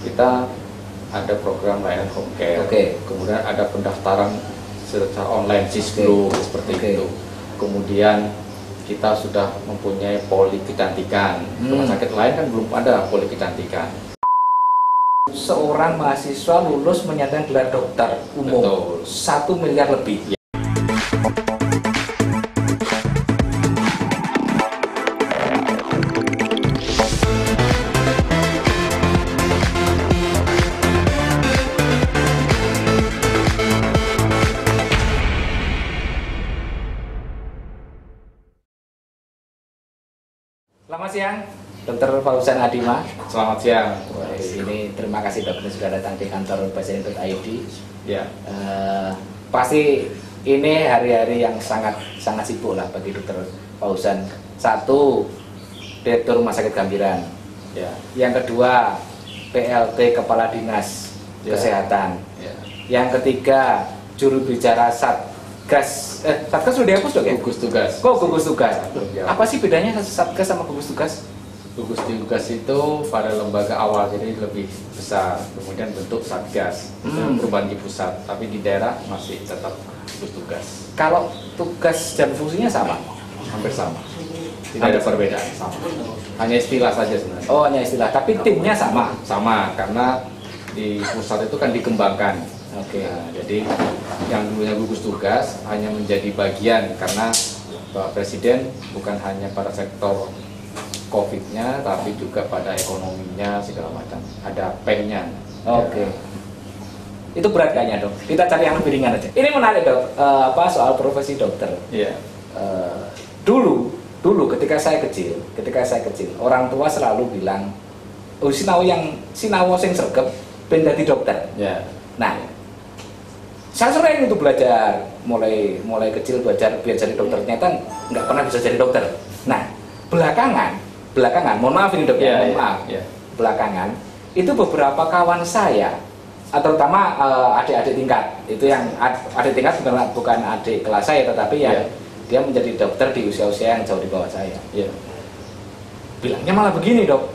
kita ada program layanan home care. Kemudian ada pendaftaran secara online Sisgro seperti itu. Kemudian kita sudah mempunyai poli kecantikan. Rumah sakit lain kan belum ada poli kecantikan. Seorang mahasiswa lulus menyandang gelar dokter umum. 1 miliar lebih. Selamat siang, Dr. Fauzan Adima. Selamat siang. Ini terima kasih dokter sudah datang di kantor Pasien.id. Ya. Pasti ini hari-hari yang sangat sibuk lah bagi Dr. Fauzan. Satu, Direktur Rumah Sakit Gambiran. Ya. Yang kedua, PLT Kepala Dinas Kesehatan. Ya. Yang ketiga, juru bicara Satgas sudah dihapus dong ya? Gugus tugas. Kok gugus tugas? Ya. Apa sih bedanya Satgas sama gugus tugas? Gugus tugas itu pada lembaga awal, jadi lebih besar, kemudian bentuk Satgas, itu perubahan di pusat, tapi di daerah masih tetap gugus tugas. Kalau tugas dan fungsinya sama? Hampir sama, tidak ada perbedaan, sama. Hanya istilah saja sebenarnya. Oh, hanya istilah, tapi timnya sama? Sama, karena di pusat itu kan dikembangkan. Nah, jadi yang dulunya gugus tugas hanya menjadi bagian, karena Pak Presiden bukan hanya pada sektor COVID-nya, tapi juga pada ekonominya segala macam. Ada PEN-nya. Itu berat kayaknya dok. Kita cari yang lebih ringan aja. Ini menarik dok. Soal profesi dokter. Iya. Dulu ketika saya kecil, orang tua selalu bilang, oh sinau sing sregep ben dadi dokter. Ya. Nah, saya sering itu belajar, mulai kecil belajar biar jadi dokter, ternyata nggak pernah bisa jadi dokter. Nah, belakangan, mohon maaf ini dok, belakangan itu beberapa kawan saya, terutama adik-adik tingkat, itu yang adik tingkat bukan adik kelas saya, tetapi dia menjadi dokter di usia-usia yang jauh di bawah saya. Bilangnya malah begini dok,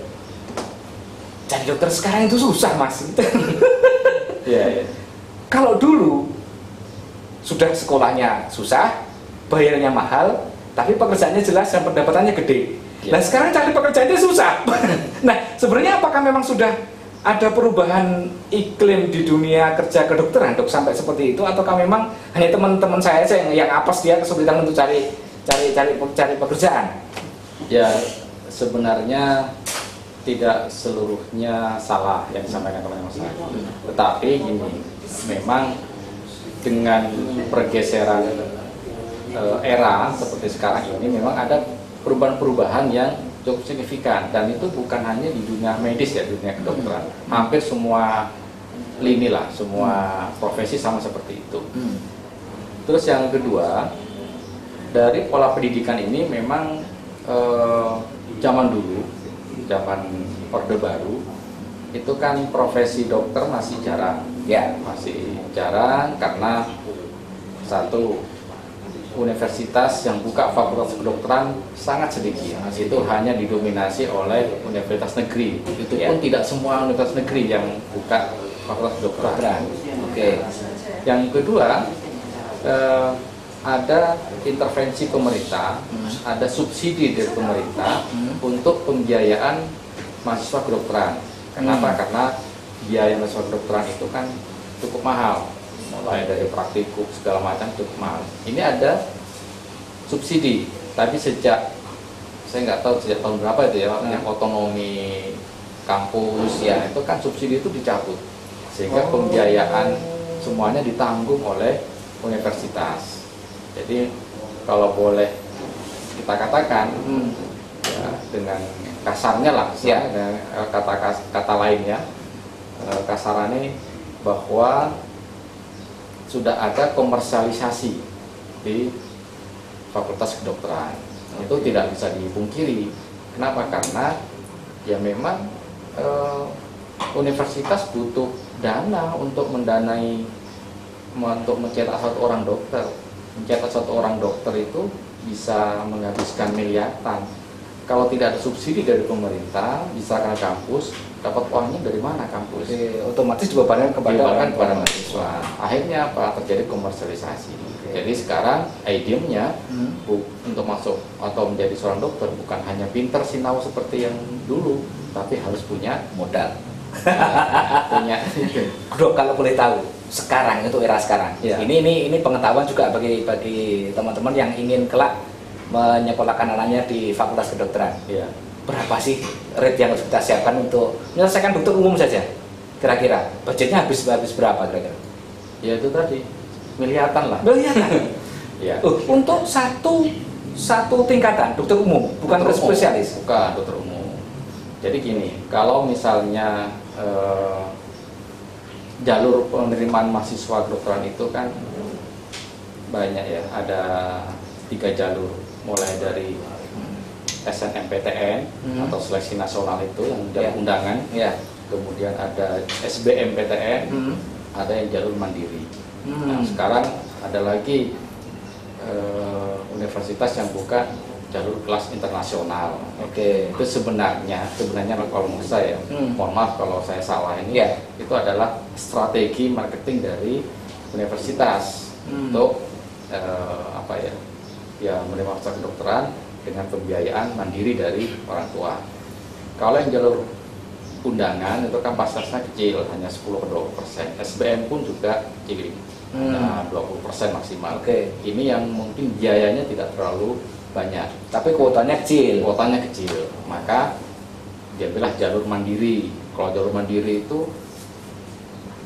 jadi dokter sekarang itu susah mas. Kalau dulu sudah sekolahnya susah, bayarnya mahal, tapi pekerjaannya jelas dan pendapatannya gede. Nah sekarang cari pekerjaannya susah. Nah sebenarnya apakah memang sudah ada perubahan iklim di dunia kerja kedokteran dok sampai seperti itu, ataukah memang hanya teman-teman saya aja yang apes dia kesulitan untuk cari pekerjaan? Ya sebenarnya tidak seluruhnya salah yang disampaikan teman-teman saya. Tetapi gini, memang dengan pergeseran era seperti sekarang ini memang ada perubahan-perubahan yang cukup signifikan, dan itu bukan hanya di dunia medis ya, dunia kedokteran. Hampir semua lini lah, semua profesi sama seperti itu. Terus yang kedua, dari pola pendidikan ini memang zaman dulu, zaman Orde Baru, itu kan profesi dokter masih jarang. Masih jarang karena satu, universitas yang buka fakultas kedokteran sangat sedikit. Itu hanya didominasi oleh universitas negeri. Itu pun tidak semua universitas negeri yang buka fakultas kedokteran. Yang kedua, ada intervensi pemerintah, ada subsidi dari pemerintah untuk pembiayaan mahasiswa kedokteran. Kenapa? Karena biaya mahasiswa kedokteran itu kan cukup mahal, mulai dari praktikum segala macam cukup mahal. Ini ada subsidi, tapi saya nggak tahu sejak tahun berapa itu ya, yang otonomi kampus itu kan subsidi itu dicabut, sehingga pembiayaan semuanya ditanggung oleh universitas. Jadi kalau boleh kita katakan dengan kasarnya lah, kata lainnya, kasarannya bahwa sudah ada komersialisasi di fakultas kedokteran. Itu tidak bisa dipungkiri. Kenapa? Karena ya memang universitas butuh dana untuk mendanai, untuk mencetak satu orang dokter. Mencetak satu orang dokter itu bisa menghabiskan miliaran. Kalau tidak ada subsidi dari pemerintah, misalkan kampus, dapat uangnya dari mana kampus? Otomatis dibebankan kepada mahasiswa. Akhirnya apa? Terjadi komersialisasi. Jadi sekarang idiomnya untuk masuk atau menjadi seorang dokter bukan hanya pinter sinau seperti yang dulu, tapi harus punya modal. punya. Dok, kalau boleh tahu, sekarang itu era sekarang. Ya. Ini pengetahuan juga bagi teman-teman yang ingin kelak menyekolahkan anaknya di Fakultas Kedokteran. Ya. Berapa sih rate yang harus kita siapkan untuk menyelesaikan dokter umum saja? Kira-kira budgetnya habis berapa kira-kira? Ya itu tadi miliaran lah. Miliaran. Ya. Untuk satu tingkatan dokter umum, bukan dokter spesialis. Bukan dokter umum. Jadi gini, kalau misalnya jalur penerimaan mahasiswa kedokteran itu kan banyak ya, ada 3 jalur, mulai dari SNMPTN atau seleksi nasional itu yang jalur undangan, kemudian ada SBMPTN, ada yang jalur mandiri. Nah, sekarang ada lagi universitas yang buka jalur kelas internasional. Itu sebenarnya kalau menurut saya, mohon maaf kalau saya salah ini, itu adalah strategi marketing dari universitas untuk menerima mahasiswa kedokteran dengan pembiayaan mandiri dari orang tua. Kalau yang jalur undangan itu kan pasarnya kecil, hanya 10-20%. SBM pun juga kecil, hanya 20% maksimal. Ini yang mungkin biayanya tidak terlalu banyak, tapi kuotanya kecil. Maka diambillah jalur mandiri. Kalau jalur mandiri itu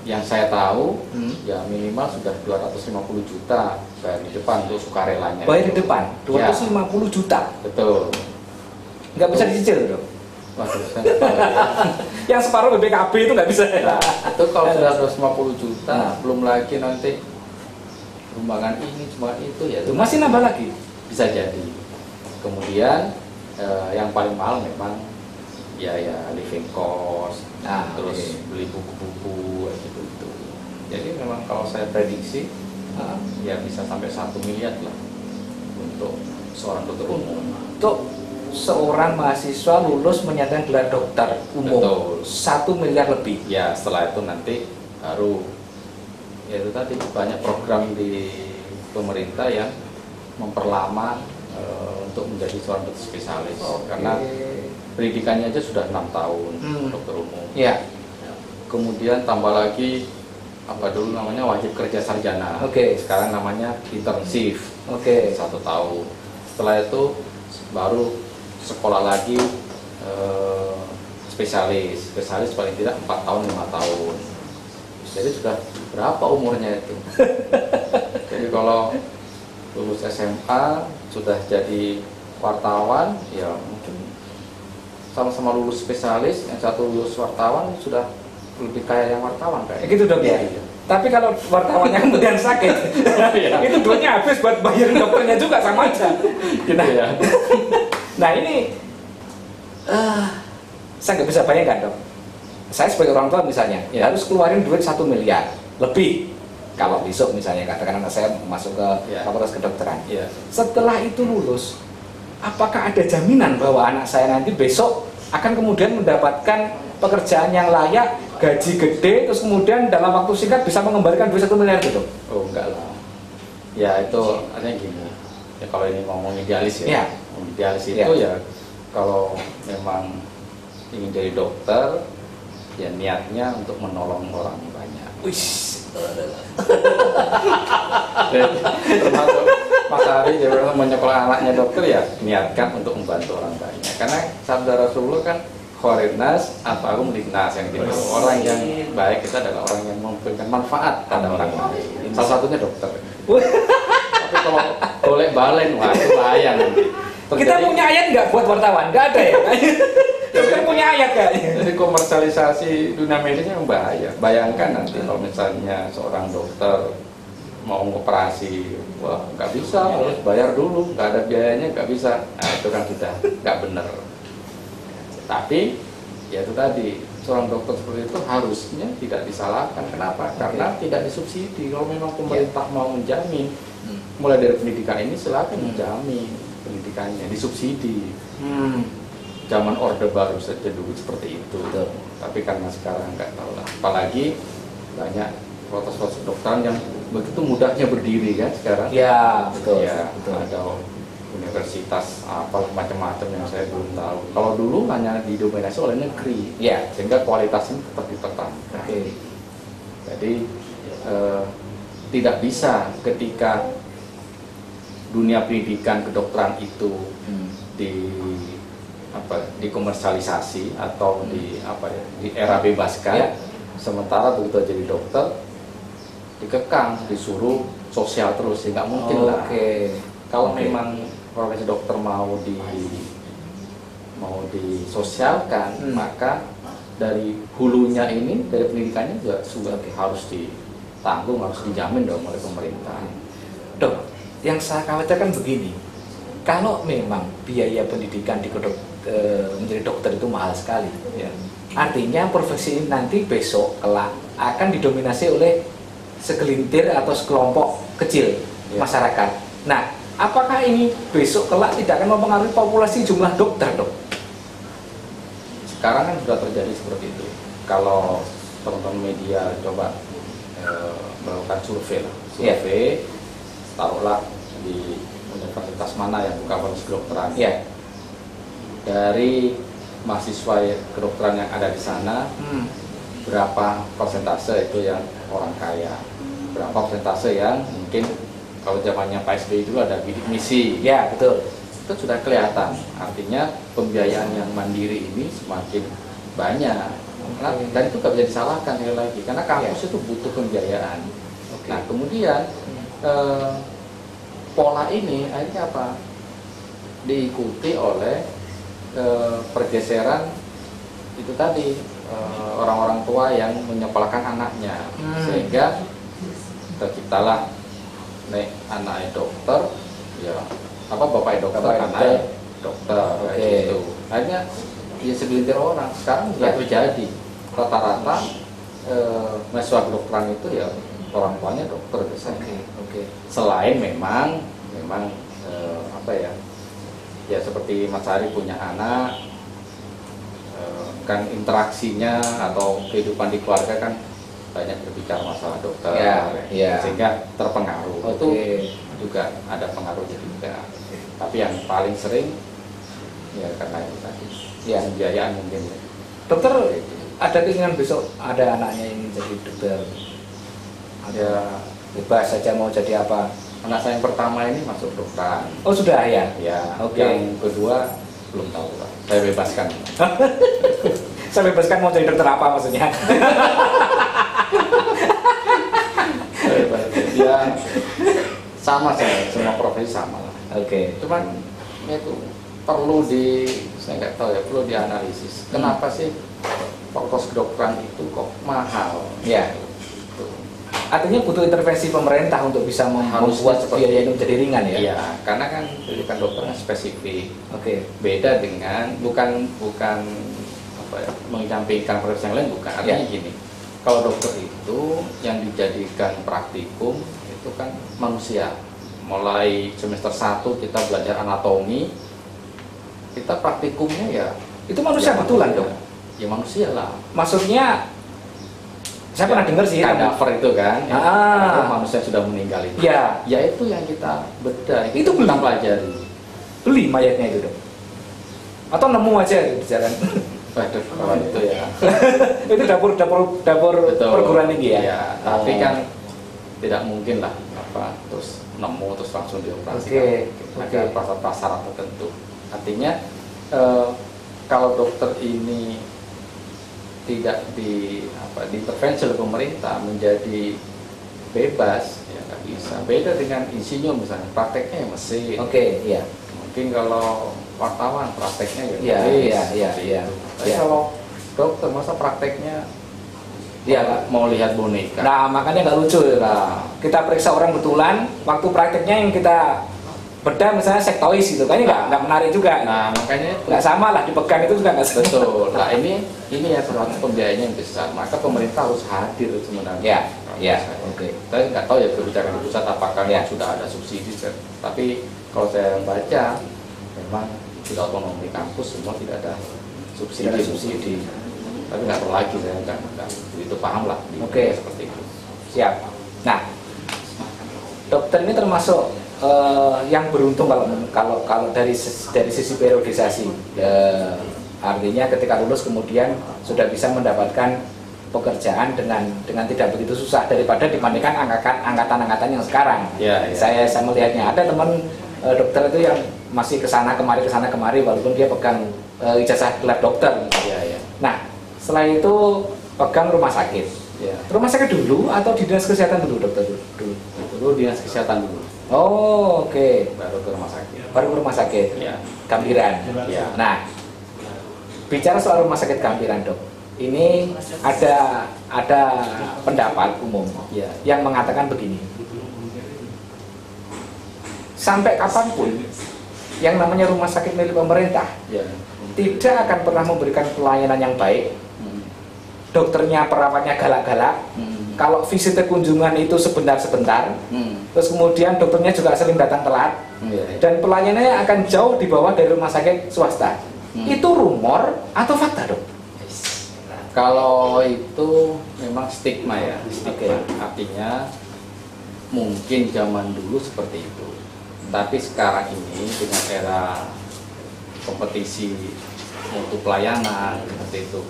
yang saya tahu ya minimal sudah 250 juta bayar di depan untuk sukarelanya. Bayar di depan 250 juta. Betul. Nggak bisa dicicil, Dok. Waduh, saya nggak tahu ya. Yang separuh BPKB itu nggak bisa. Nah, itu kalau sudah 250 juta, belum lagi nanti sumbangan ini, sumbangan itu ya. Itu masih nambah lagi. Bisa jadi. Kemudian yang paling mahal memang ya living cost, terus beli buku-buku gitu. Jadi memang kalau saya prediksi ya bisa sampai 1 miliar lah untuk seorang dokter umum. Untuk seorang mahasiswa lulus menyandang gelar dokter umum. Betul. 1 miliar lebih. Ya setelah itu nanti baru ya itu tadi banyak program di pemerintah yang memperlama untuk menjadi seorang dokter spesialis. Karena pendidikannya aja sudah 6 tahun dokter umum. Kemudian tambah lagi apa dulu namanya wajib kerja sarjana. Sekarang namanya internship. 1 tahun. Setelah itu baru sekolah lagi spesialis paling tidak 4 tahun 5 tahun. Jadi sudah berapa umurnya itu? Jadi kalau lulus SMA sudah jadi wartawan, ya mungkin sama-sama lulus spesialis, yang satu lulus wartawan sudah lebih kaya yang wartawan kayak gitu, Dok ya. Tapi kalau wartawannya kemudian sakit, itu duitnya habis buat bayarin dokternya juga sama aja. Nah ini saya nggak bisa bayangkan, Dok. Saya sebagai orang tua misalnya harus keluarin duit 1 miliar lebih kalau besok misalnya katakan anak saya masuk ke Fakultas Kedokteran. Setelah itu lulus, apakah ada jaminan bahwa anak saya nanti besok akan kemudian mendapatkan pekerjaan yang layak, gaji gede, terus kemudian dalam waktu singkat bisa mengembalikan duit 1 miliar gitu? Oh enggak lah. Ya itu artinya gini. Ya kalau ini ngomong idealis idealis itu ya kalau memang ingin jadi dokter, ya niatnya untuk menolong orang banyak. Termasuk Mas Ari juga menyekolah anaknya dokter ya niatkan untuk membantu orang banyak. Karena sabda Rasulullah kan khairinnas anfa'uhum linnas, yang gitu. Orang yang baik itu adalah orang yang memberikan manfaat pada orang lain. Salah satunya dokter. Tapi kalau boleh balen, wah itu bahaya nanti. Kita punya ayat nggak buat wartawan? Nggak ada ya? Kita punya ayat kayaknya. Jadi komersialisasi dunia medis yang bahaya. Bayangkan nanti kalau misalnya seorang dokter mau operasi, wah nggak bisa, harus bayar dulu, nggak ada biayanya, nggak bisa. Nah itu kan sudah nggak benar. Tapi ya itu tadi, seorang dokter seperti itu harusnya tidak disalahkan. Kenapa? Karena tidak disubsidi. Kalau memang pemerintah mau menjamin, mulai dari pendidikan ini silakan menjamin pendidikannya, disubsidi. zaman Orde Baru saja dulu seperti itu. Betul. Tapi karena sekarang nggak tahu lah. Apalagi banyak fakultas kedokteran yang begitu mudahnya berdiri kan sekarang. Ya, betul. Ya, Betul. ada universitas apa macam-macam yang saya belum tahu. Kalau dulu hanya didominasi oleh negeri, Ya. sehingga kualitasnya tetap dipertahankan. Oke. Jadi tidak bisa ketika dunia pendidikan kedokteran itu dikomersialisasi atau di era bebaskan, Ya. sementara begitu jadi dokter dikekang, disuruh sosial terus, nggak mungkin lah. Kalau memang profesi dokter mau disosialkan, maka dari hulunya ini, dari pendidikannya juga sudah harus ditanggung, harus dijamin dong oleh pemerintah. Dok, yang saya khawatirkan begini, kalau memang biaya pendidikan menjadi dokter itu mahal sekali, Ya. artinya profesi ini nanti besok kelak akan didominasi oleh segelintir atau sekelompok kecil Ya. masyarakat. Nah, apakah ini besok kelak tidak akan mempengaruhi populasi jumlah dokter, dok? Sekarang kan sudah terjadi seperti itu. Kalau teman-teman media coba melakukan survei, taruhlah di universitas mana yang buka fakultas kedokteran. Ya. Dari mahasiswa kedokteran yang ada di sana, berapa persentase itu yang orang kaya, berapa persentase yang mungkin kalau zamannya Pak SBY dulu ada bidik misi. Ya, betul. Itu sudah kelihatan. Artinya pembiayaan yang mandiri ini semakin banyak. Nah, dan itu nggak bisa disalahkan sekali lagi, karena kampus itu butuh pembiayaan. Nah, kemudian pola ini akhirnya apa? Diikuti oleh pergeseran itu tadi, orang-orang tua yang menyekolahkan anaknya, sehingga terciptalah anaknya dokter, ya bapaknya dokter, anaknya dokter, kayak gitu. Akhirnya ya segelintir orang sekarang sudah terjadi, rata-rata mahasiswa kedokteran itu ya orang tuanya dokter biasanya. Selain memang ya seperti Mas Ari punya anak, kan interaksinya atau kehidupan di keluarga kan banyak berbicara masalah dokter, sehingga terpengaruh. Itu juga ada pengaruhnya juga. Tapi yang paling sering ya karena itu tadi, pembiayaan mungkin. Dokter ada keinginan besok ada anaknya yang jadi dokter? Ya, bebas saja mau jadi apa? anak saya yang pertama ini masuk dokter. Oh, sudah ya? Ya, yang kedua belum tahu lah. Saya bebaskan. Saya bebaskan mau jadi dokter apa maksudnya? Ya, sama saya, semua profesi sama lah. Cuman ya itu saya nggak tahu ya, perlu dianalisis. Kenapa sih fakultas kedokteran itu kok mahal? Ya. Artinya butuh intervensi pemerintah untuk bisa membuat biaya ini menjadi ringan ya? Iya, karena kan pendidikan dokternya spesifik. Beda dengan bukan menyampingkan profesi yang lain, bukan. Artinya gini, kalau dokter itu yang dijadikan praktikum itu kan manusia. Mulai semester 1 kita belajar anatomi, kita praktikumnya ya itu manusia betulan dong? Ya manusia lah. Maksudnya saya pernah dengar sih kadaver itu kan, itu manusia sudah meninggal itu. Ya itu yang kita bedah, itu kita pelajari. Beli mayatnya itu dong? Atau nemu aja di jalan? Waduh, kalau itu ya. Itu dapur perguruan tinggi ya? Ya, tapi kan tidak mungkin lah terus nemu terus langsung dioperasikan. Ada prasyarat tertentu. Artinya kalau dokter ini tidak diintervensi oleh pemerintah menjadi bebas, ya nggak bisa. Beda dengan insinyur misalnya, prakteknya ya mesin. Mungkin kalau wartawan prakteknya ya mesin. Tapi kalau dokter masa prakteknya mau lihat boneka. Nah, makanya nggak lucu ya. Kita periksa orang betulan, waktu prakteknya yang kita bedah misalnya sektois gitu, kayaknya nggak menarik juga. Nah, makanya nggak sama lah, dipegang itu juga nggak betul. Nah, ini ya salah satu pembiayaan yang besar. Maka pemerintah harus hadir sebenarnya. Saya nggak tahu ya kebijakan di pusat apakah sudah ada subsidi. Tapi kalau saya baca, memang di otonomi kampus semua tidak ada subsidi. Tidak ada subsidi. Tapi nggak perlu lagi, saya nggak begitu paham lah. Oke. Seperti itu. Siap. Nah, dokter ini termasuk yang beruntung kalau dari sisi periodisasi. Artinya ketika lulus kemudian sudah bisa mendapatkan pekerjaan dengan tidak begitu susah daripada dibandingkan angkatan yang sekarang. Ya, ya. Saya melihatnya ada teman dokter itu yang masih kesana kemari walaupun dia pegang ijazah gelar dokter. Ya, ya. Nah, setelah itu pegang rumah sakit. Ya. Rumah sakit dulu atau di dinas kesehatan dulu dokter dulu? Dulu dinas kesehatan dulu, Oh, oke. baru ke rumah sakit. Baru ke rumah sakit. Ya. Gampiran. Ya. Nah, bicara soal rumah sakit Gampiran, Dok. Ini ada pendapat umum Ya. yang mengatakan begini. Sampai kapanpun yang namanya rumah sakit milik pemerintah Ya. tidak akan pernah memberikan pelayanan yang baik. Dokternya, perawatnya galak-galak. Kalau visit kunjungan itu sebentar-sebentar, terus kemudian dokternya juga sering datang telat, Ya. dan pelayanannya akan jauh di bawah dari rumah sakit swasta. Itu rumor atau fakta, Dok? Kalau itu memang stigma ya, stigma. Oke. Artinya mungkin zaman dulu seperti itu, tapi sekarang ini dengan era kompetisi mutu pelayanan seperti itu,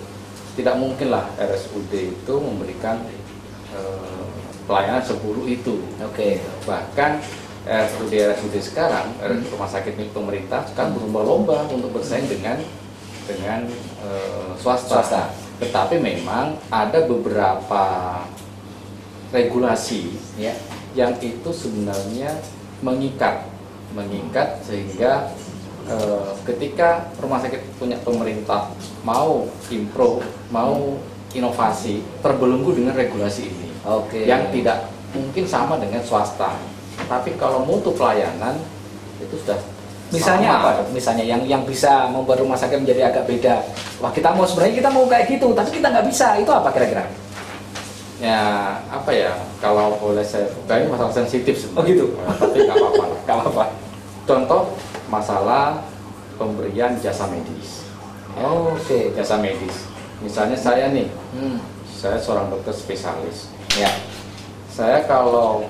tidak mungkinlah RSUD itu memberikan pelayanan seburuk itu. Oke. Bahkan RSUD sekarang, rumah sakit milik pemerintah sekarang berlomba-lomba untuk bersaing dengan swasta. Tetapi memang ada beberapa regulasi Ya. yang itu sebenarnya mengikat sehingga ketika rumah sakit punya pemerintah mau improve, mau inovasi, terbelenggu dengan regulasi ini. Oke. Yang tidak mungkin sama dengan swasta. Tapi kalau mutu pelayanan itu sudah Misalnya sama. apa, Dok? Misalnya yang bisa membuat rumah sakit menjadi agak beda. Wah, sebenarnya kita mau kayak gitu, tapi kita nggak bisa. Itu apa kira-kira? Ya apa ya, kalau boleh saya buka, ini masalah sensitif sebenarnya. Oh, gitu? Tapi nggak apa-apa lah. Gak apa-apa. Contoh masalah pemberian jasa medis. Oh, oke. Jasa medis. Misalnya saya nih, saya seorang dokter spesialis. Ya. Saya kalau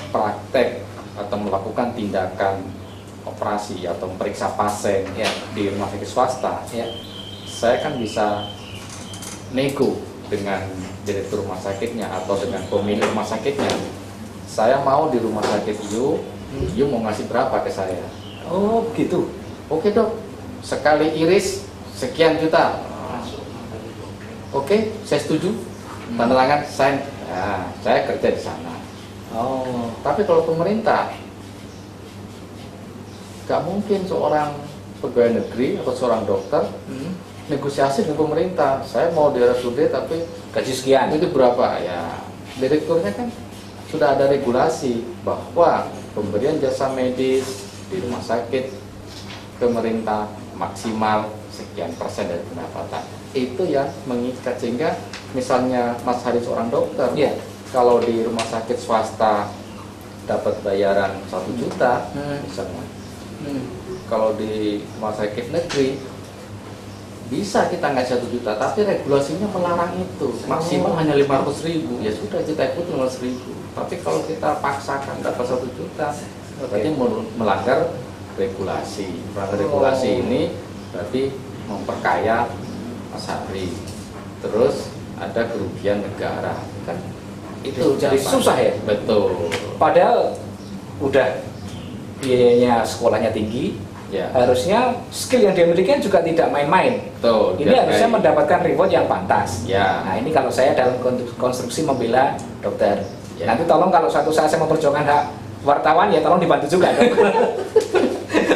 praktek atau melakukan tindakan operasi atau memeriksa pasien Ya. di rumah sakit swasta, Ya. saya kan bisa nego dengan direktur rumah sakitnya atau dengan pemilik rumah sakitnya. Saya mau di rumah sakit you mau ngasih berapa ke saya? Oh, gitu. Oke dok, sekali iris sekian juta. Oke, saya setuju. Tanda tangan, saya kerja di sana. Oh. Tapi kalau pemerintah, nggak mungkin seorang pegawai negeri atau seorang dokter negosiasi dengan pemerintah. Saya mau di RSUD tapi Gaji sekian. itu berapa? Ya, direkturnya kan sudah ada regulasi bahwa pemberian jasa medis di rumah sakit pemerintah maksimal sekian persen dari pendapatan. Itu yang mengikat, sehingga misalnya Mas Hari seorang dokter, Iya. kalau di rumah sakit swasta dapat bayaran 1 juta misalnya, kalau di rumah sakit negeri bisa kita nggak 1 juta, tapi regulasinya melarang itu maksimal hanya 500.000. Ya sudah, kita ikut 500.000. Tapi kalau kita paksakan dapat 1 juta, berarti melanggar regulasi. Melanggar regulasi ini berarti memperkaya Mas Hari. Terus ada kerugian negara, kan? Itu Jadi susah ya? Betul. Padahal udah biayanya sekolahnya tinggi, Ya. harusnya skill yang dia miliki juga tidak main-main. Betul. Ini harusnya mendapatkan reward yang pantas. Ya. Nah, ini kalau saya dalam konstruksi membela dokter. Ya. Nanti tolong kalau suatu saat saya memperjuangkan hak wartawan, ya tolong dibantu juga, Dok.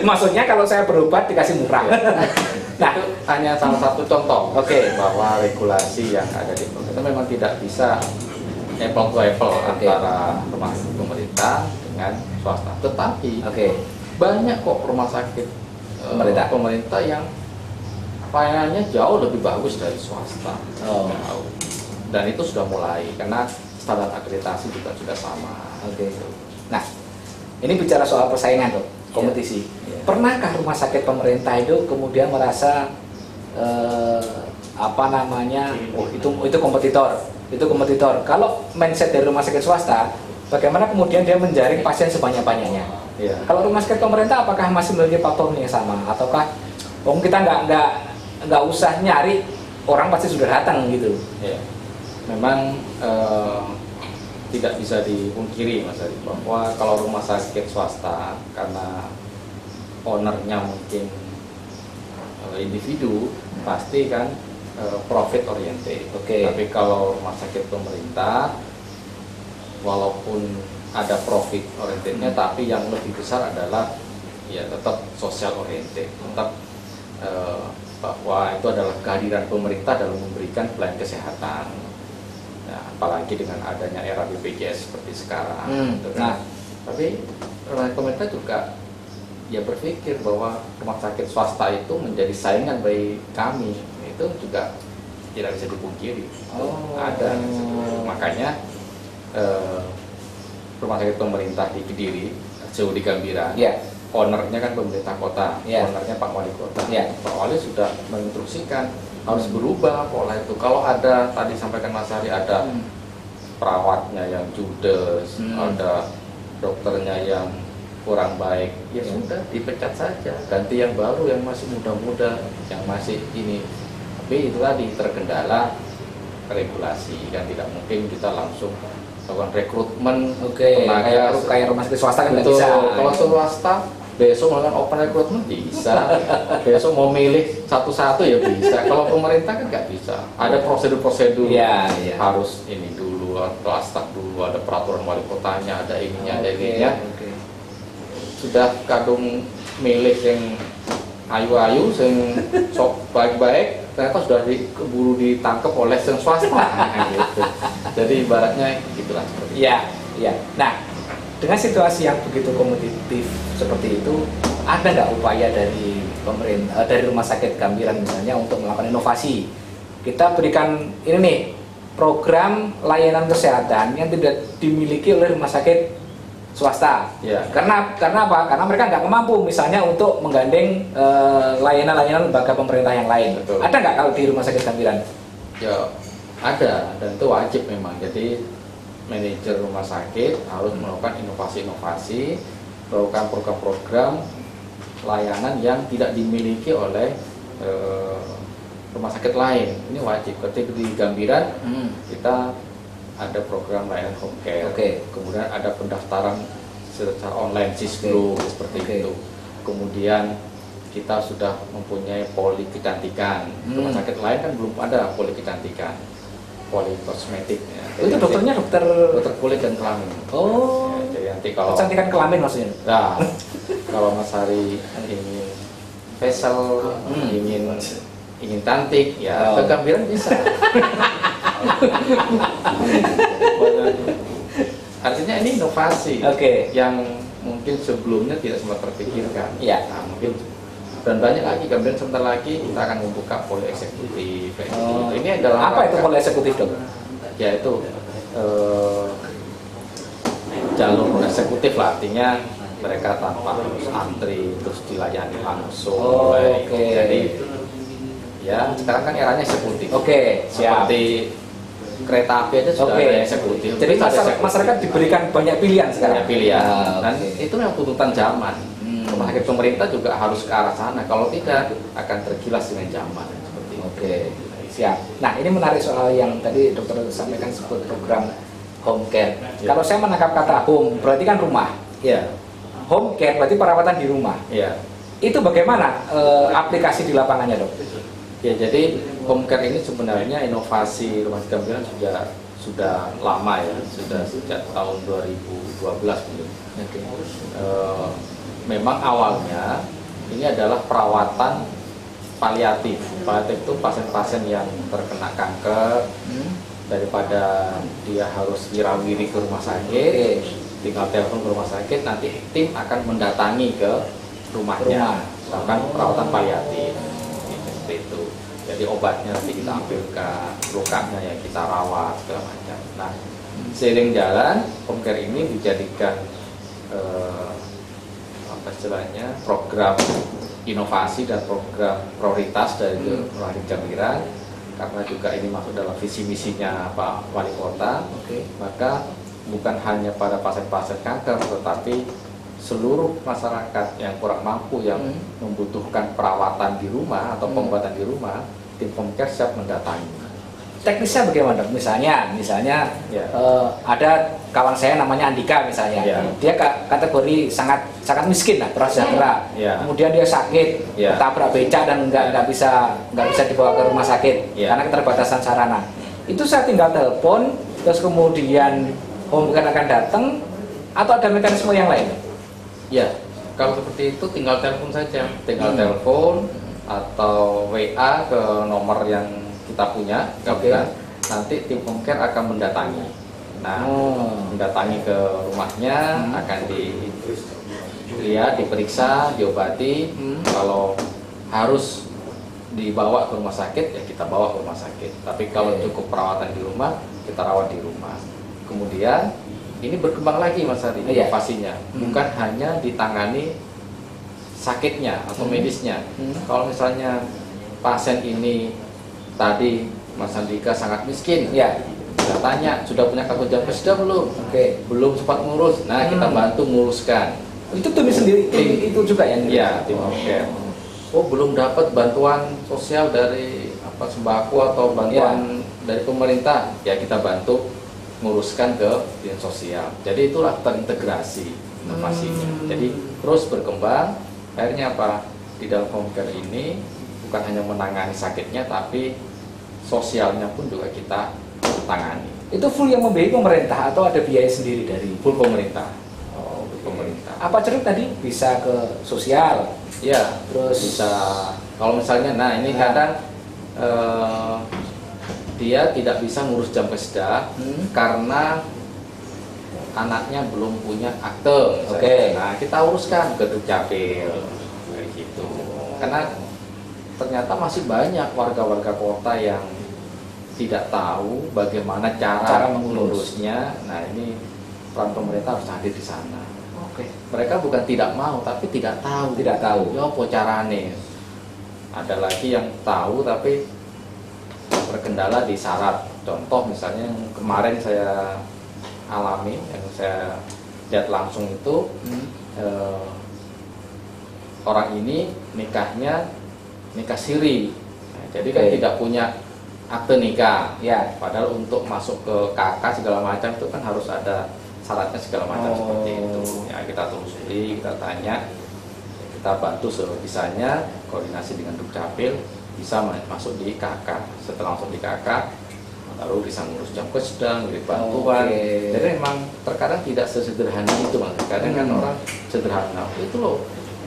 Maksudnya kalau saya berobat dikasih murah. Nah, Itu hanya salah satu contoh. Oke. Bahwa regulasi yang ada di pemerintah memang tidak bisa apple to apple Oke. antara rumah sakit pemerintah dengan swasta. Tetapi oke. banyak kok rumah sakit pemerintah yang pelayanannya jauh lebih bagus dari swasta. Oh. Jauh. Dan itu sudah mulai karena standar akreditasi juga sudah sama. Oke. Nah, ini bicara soal persaingan, Dok. kompetisi. Iya. Pernahkah rumah sakit pemerintah itu kemudian merasa apa namanya, oh itu kompetitor. Kalau mindset dari rumah sakit swasta, bagaimana kemudian dia menjaring pasien sebanyak-banyaknya? Iya. Kalau rumah sakit pemerintah apakah masih memiliki platform yang sama, ataukah kita nggak usah nyari, orang pasti sudah datang gitu? Ya, memang tidak bisa dipungkiri Mas Ari, bahwa kalau rumah sakit swasta karena ownernya mungkin individu, pasti kan profit oriented. Oke. Tapi kalau rumah sakit pemerintah, walaupun ada profit orientednya, tapi yang lebih besar adalah ya tetap sosial oriented, tetap bahwa itu adalah kehadiran pemerintah dalam memberikan pelayanan kesehatan. Ya, apalagi dengan adanya era BPJS seperti sekarang. Gitu kan. Tapi rumah sakit pemerintah juga ya berpikir bahwa rumah sakit swasta itu menjadi saingan bagi kami. Itu juga tidak bisa dipungkiri. Ada. Makanya rumah sakit pemerintah di Kediri, jauh di Gambiran. Ownernya kan pemerintah kota, ownernya Pak Wali Kota. Pak Wali sudah menginstruksikan harus berubah pola itu. Kalau ada, tadi sampaikan Mas Hari, ada perawatnya yang judes, ada dokternya yang kurang baik, ya sudah dipecat saja, ganti yang baru yang masih muda-muda, yang masih ini. Tapi itu tadi terkendala regulasi, kan tidak mungkin kita langsung melakukan rekrutmen tenaga kayak rumah sakit swasta kan nggak Betul. bisa. Kalau swasta besok melakukan open recruitment bisa, besok mau milih satu-satu ya bisa. Kalau pemerintah kan nggak bisa, ada prosedur-prosedur, harus ini dulu, kelas staff dulu, ada peraturan wali kotanya, ada ininya, ada ininya. Sudah kadung milih yang ayu-ayu, yang sok baik-baik, ternyata sudah keburu ditangkap oleh yang swasta. Gitu. Jadi ibaratnya gitulah seperti itu. Iya. Nah, dengan situasi yang begitu kompetitif seperti itu, ada nggak upaya dari pemerintah, dari rumah sakit Gambiran misalnya untuk melakukan inovasi? Kita berikan ini nih, program layanan kesehatan yang tidak dimiliki oleh rumah sakit swasta. Karena apa? Karena mereka nggak mampu misalnya untuk menggandeng layanan-layanan lembaga pemerintah yang lain. Betul. Ada nggak kalau di rumah sakit Gambiran? Ya ada, dan itu wajib memang. Jadi manajer rumah sakit harus melakukan inovasi-inovasi, melakukan program-program layanan yang tidak dimiliki oleh rumah sakit lain. Ini wajib. Ketika di Gambiran kita ada program layanan home care, kemudian ada pendaftaran secara online Sisbro seperti itu. Kemudian kita sudah mempunyai poli kecantikan. Rumah sakit lain kan belum ada poli kecantikan, poli kosmetik. Itu dokternya dokter kulit dan kelamin. Jadi nanti kalau kecantikan kelamin maksudnya. Nah, kalau Mas Hari ingin facial, ingin cantik, ya ke Gambiran bisa. Artinya ini inovasi yang mungkin sebelumnya tidak sempat terpikirkan. Nah, mungkin dan banyak lagi. Gambiran sebentar lagi kita akan membuka poli eksekutif. Ini adalah apa itu poli eksekutif, Dok? Yaitu jalur eksekutif lah, artinya mereka tanpa harus antri, terus dilayani langsung. Jadi ya sekarang kan eranya eksekutif. Seperti kereta api aja sudah ada eksekutif. Jadi masyarakat diberikan banyak pilihan sekarang. Dan itu memang tuntutan zaman. Rumah sakit pemerintah juga harus ke arah sana. Kalau tidak akan tergilas dengan zaman. Seperti itu. Siap. Nah, ini menarik soal yang tadi dokter sampaikan sebut program home care. Kalau saya menangkap kata home berarti kan rumah. Home care berarti perawatan di rumah. Itu bagaimana aplikasi di lapangannya, Dok? Jadi home care ini sebenarnya inovasi rumah sakit Gambiran sudah lama ya, sudah sejak tahun 2012 mungkin. Memang awalnya ini adalah perawatan paliatif. Paliatif itu pasien-pasien yang terkena kanker, daripada dia harus wirawiri ke rumah sakit, tinggal telepon ke rumah sakit, nanti tim akan mendatangi ke rumahnya, melakukan perawatan paliatif. Seperti itu. Jadi obatnya nanti kita ambilkan, lukanya ya kita rawat segala macam. Nah, seiring jalan home care ini dijadikan apa istilahnya program inovasi dan program prioritas dari Rumah Sakit Gambiran, karena juga ini masuk dalam visi misinya Pak Wali Kota. Maka bukan hanya pada pasien-pasien kanker, tetapi seluruh masyarakat yang kurang mampu yang membutuhkan perawatan di rumah atau pengobatan di rumah, tim home care siap mendatangi. Teknisnya bagaimana, Dok? Misalnya ada kawan saya namanya Andika misalnya, dia kategori sangat miskin lah, prasejahtera. Kemudian dia sakit, ketabrak becak dan nggak bisa dibawa ke rumah sakit karena keterbatasan sarana. Itu saya tinggal telepon, terus kemudian home care akan datang, atau ada mekanisme yang lain? Ya, kalau seperti itu tinggal telepon saja, telepon atau WA ke nomor yang kita punya, nanti tim home care akan mendatangi. Nah, mendatangi ke rumahnya, akan dilihat, diperiksa, diobati. Kalau harus dibawa ke rumah sakit, ya kita bawa ke rumah sakit. Tapi kalau cukup perawatan di rumah, kita rawat di rumah. Kemudian ini berkembang lagi Mas Ari, inovasinya, bukan hanya ditangani sakitnya atau medisnya. Kalau misalnya pasien ini tadi Mas Andika sangat miskin, kita tanya sudah punya kartu jam keseda belum? Belum sempat ngurus. Nah, kita bantu nguruskan. Itu tim sendiri, itu juga yang tim home care. Oh, belum dapat bantuan sosial dari sembako atau bantuan dari pemerintah, ya kita bantu nguruskan ke dinas sosial. Jadi itulah terintegrasi inovasinya. Jadi terus berkembang. Akhirnya di dalam home care ini bukan hanya menangani sakitnya, tapi sosialnya pun juga kita tangani. Itu full yang membiayai pemerintah atau ada biaya sendiri dari full pemerintah? Full pemerintah. Apa ceruk tadi? Bisa ke sosial? Ya, terus bisa. Kalau misalnya, ini kadang dia tidak bisa ngurus jam keseda karena anaknya belum punya akte. Nah, kita uruskan ke Dukcapil kayak gitu. Karena ternyata masih banyak warga-warga kota yang tidak tahu bagaimana cara mengurusnya. Nah, ini peran pemerintah harus hadir di sana. Mereka bukan tidak mau, tapi tidak tahu. Ya, apa carane? Ada lagi yang tahu tapi berkendala di syarat. Contoh misalnya yang kemarin saya alami, yang saya lihat langsung itu, orang ini nikah siri. Nah, jadi kan tidak punya akte nikah. Padahal untuk masuk ke KK segala macam itu kan harus ada syaratnya segala macam seperti itu. Ya, kita telusuri, kita tanya, kita bantu sebisanya, koordinasi dengan Dukcapil, bisa masuk di KK. Setelah masuk di KK, lalu bisa ngurus jam keseda, ngurus bantuan. Jadi memang terkadang tidak sesederhana itu, Mas. Kadang kan orang sederhana, itu loh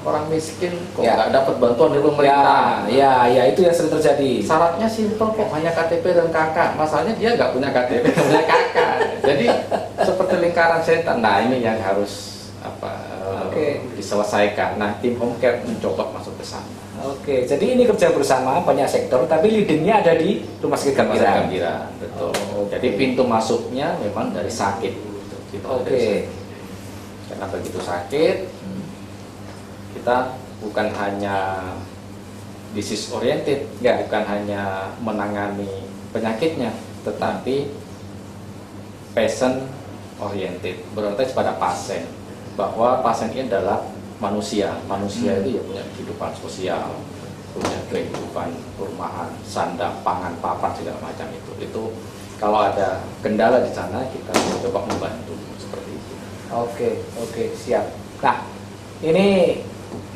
orang miskin kok nggak dapat bantuan dari pemerintah. Ya, itu yang sering terjadi. Syaratnya simpel kok, hanya KTP dan KK. Masalahnya dia nggak punya KTP, nggak punya KK. Jadi seperti lingkaran setan. Nah, ini yang harus diselesaikan. Nah, tim home care mencoba masuk ke sana. Jadi ini kerja bersama banyak sektor, tapi leadingnya ada di Rumah Sakit Gambiran. Betul. Jadi pintu masuknya memang dari sakit. Karena begitu sakit, kita bukan hanya disease oriented, bukan hanya menangani penyakitnya, tetapi patient oriented, berorientasi pada pasien, bahwa pasien ini adalah manusia itu ya punya kehidupan sosial, punya kehidupan perumahan, sandang, pangan, papan segala macam itu kalau ada kendala di sana kita coba membantu seperti itu. Oke, siap. Nah, ini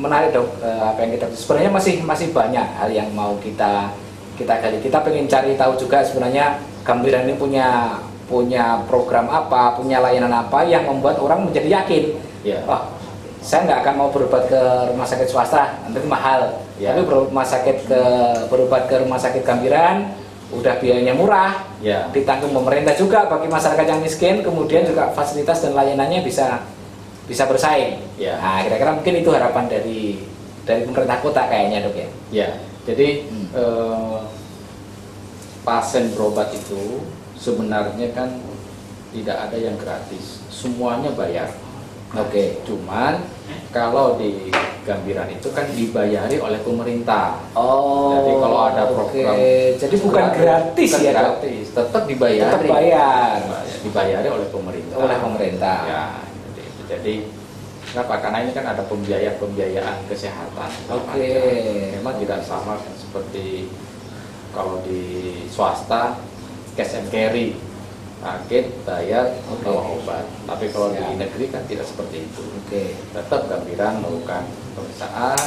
menarik Dok, apa yang kita sebenarnya masih banyak hal yang mau kita gali. Kita pengen cari tahu juga sebenarnya Gambiran ini punya program apa, punya layanan apa yang membuat orang menjadi yakin. Saya nggak akan mau berobat ke rumah sakit swasta, nanti mahal. Tapi berobat ke rumah sakit Gambiran, udah biayanya murah, ditanggung pemerintah juga bagi masyarakat yang miskin, kemudian juga fasilitas dan layanannya bisa bersaing. Nah, kira-kira mungkin itu harapan dari pemerintah kota kayaknya Dok ya. Jadi pasien berobat itu sebenarnya kan tidak ada yang gratis, semuanya bayar. Oke. Cuman kalau di Gambiran itu kan dibayari oleh pemerintah. Oh. Jadi kalau ada program, jadi bukan gratis bukan ya, Dok? gratis, tetap dibayari. Tetap bayar. Dibayari oleh pemerintah. Oleh pemerintah. Ya, jadi kenapa? Karena ini kan ada pembiayaan kesehatan. Oke. Memang tidak sama seperti kalau di swasta cash and carry, sakit bayar bawa obat. Tapi kalau di negeri kan tidak seperti itu. Oke. Tetap Gambiran melakukan pemeriksaan,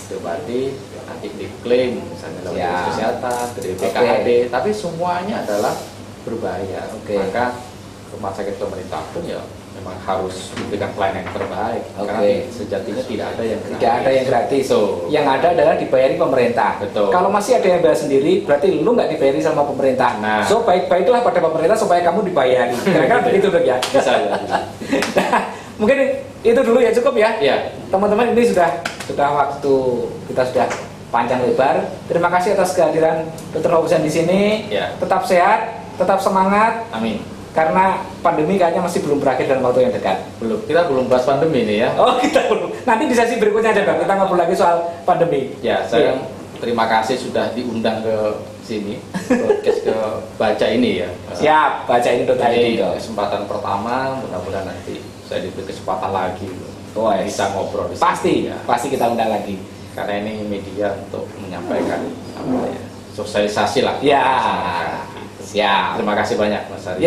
diobati, nanti diklaim misalnya lewat dinas kesehatan, dari BKHD, tapi semuanya adalah berbayar. Maka rumah sakit pemerintah pun ya memang harus memberikan pelayanan yang terbaik. Karena sejatinya tidak ada yang gratis. Tidak ada yang gratis. So, yang ada adalah dibayari pemerintah. Betul. Kalau masih ada yang bayar sendiri, berarti lu nggak dibayari sama pemerintah. Nah. So baik-baiklah pada pemerintah supaya kamu dibayari. Kira-kira begitu, Dok, ya. Bisa. Nah, mungkin itu dulu ya, cukup ya. Iya. Teman-teman, ini sudah waktu kita sudah panjang lebar. Terima kasih atas kehadiran Dr. Fauzan di sini. Ya. Tetap sehat, tetap semangat. Amin. Karena pandemi kayaknya masih belum berakhir dalam waktu yang dekat. Kita belum bahas pandemi ini ya. Oh, kita belum. Nanti di sesi berikutnya aja, Bang. Kita ngobrol lagi soal pandemi. Ya, saya terima kasih sudah diundang ke sini, podcast ke Baca ini ya. Siap, baca ini Jadi kesempatan pertama, mudah-mudahan nanti saya diberi kesempatan lagi bisa ngobrol di sini. Pasti, ya. pasti kita undang lagi. Karena ini media untuk menyampaikan apa ya, sosialisasi lah. Ya, siap. Terima kasih banyak Mas Ari.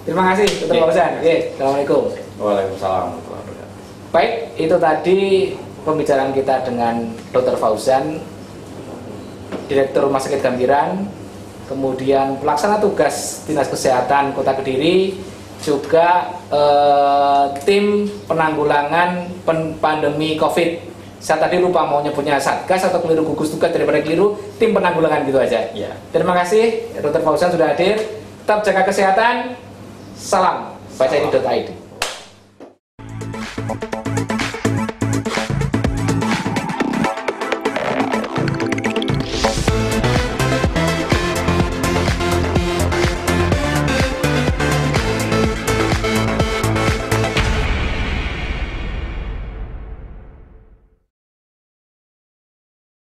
Terima kasih Dr. Fauzan. Assalamualaikum. Waalaikumsalam warahmatullahi wabarakatuh. Baik, itu tadi pembicaraan kita dengan Dr. Fauzan, Direktur Rumah Sakit Gambiran, kemudian pelaksana tugas Dinas Kesehatan Kota Kediri, juga tim penanggulangan pandemi COVID. Saya tadi lupa mau nyebutnya Satgas atau keliru gugus tugas, daripada keliru, tim penanggulangan gitu aja. Ya. Terima kasih Dr. Fauzan sudah hadir. Tetap jaga kesehatan. Salam. Baca ini.id.